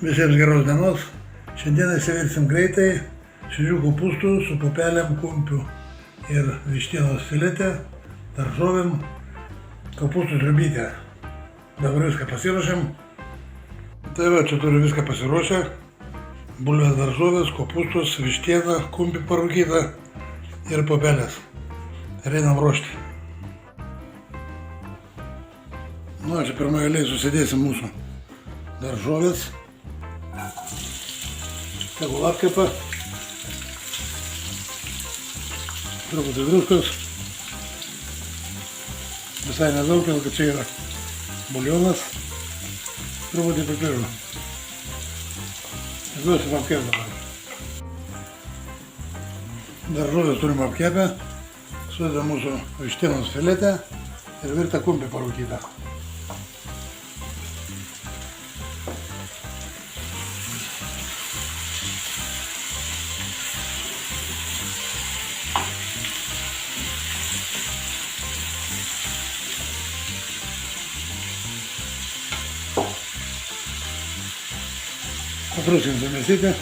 Visiems geros dienos. Šiandien įsivirsim greitai šviežių kopūstų su pupelėm, kumpių ir vištienos filetė, daržovėm, kopūstų sriubytė. Dabar viską pasiruošėm. Tai va, čia turiu viską pasiruošę. Bulvės, daržovės, kopūstus, vištiena, kumpį parūkytą ir pupelės. Ir einam ruošti. Nu, čia pirmoje eilėje susidėsim mūsų daržovės. Tegul apkepa. Truputį druskos. Visai nedaug, kad čia yra buljonas. Truputį pipirų. Duosim apkepti dabar. Daržovės turim apkepę. Sudedam mūsų vištienos filetę ir virtą kumpį parūkytą. Patruskinsim mėsytę.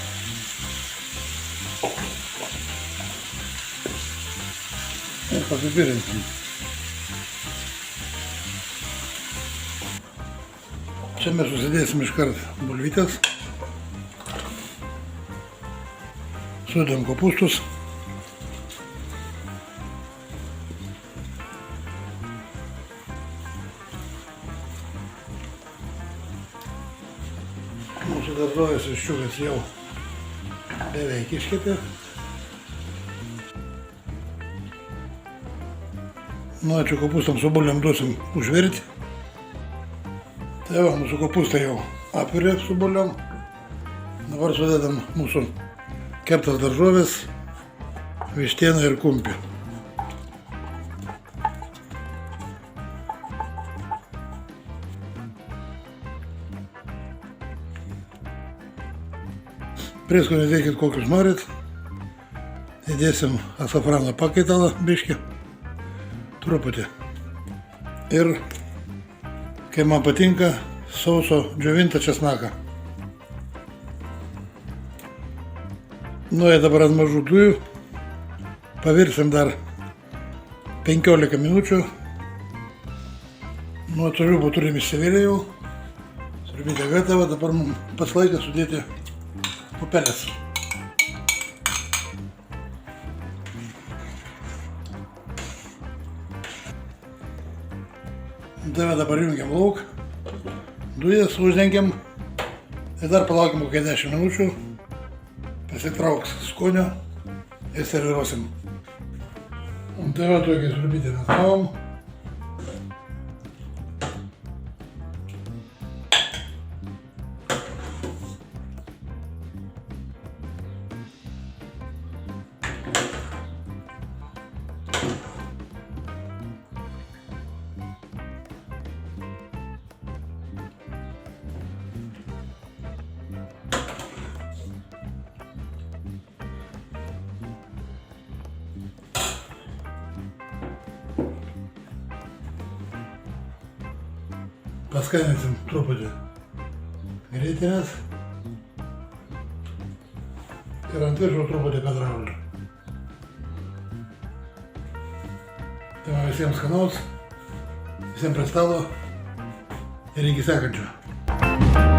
Ir papipirinsim. Čia mes susidėsim iškart bulvytės. Sudedam kopūstus. Mūsų daržovės viščiukas jau beveik iškepė. Nu, čia kopūstam su bulėm duosim užvirti. Tai va, mūsų kopūstai jau apvirė su bulėm. Dabar sudedam mūsų keptas daržovės, vištieną ir kumpį. Prieskonių dėkit kokius norit. Įdėsim asafrano pakaitalą biškį. Truputį. Ir, kai man patinka, sauso džiovintą česnaką. Nuėję dabar ant mažų dujų. Pavirsim dar 15 minučių. Nuo sriubų turim išsivirę jau. Sriubytė gatava, dabar pats laikas sudėti pupelės. Dabar jungiam lauk, dujas uždengiam ir dar palaukim kokią 10 minučių, pasitrauks skonio ir serviruosim. Tai va, tokią sriubytę mes gavom. Paskaninsim truputį grietinės ir ant viršaus truputį petražolės. Tai man visiems skanaus, visiems prie stalo ir iki sekančio.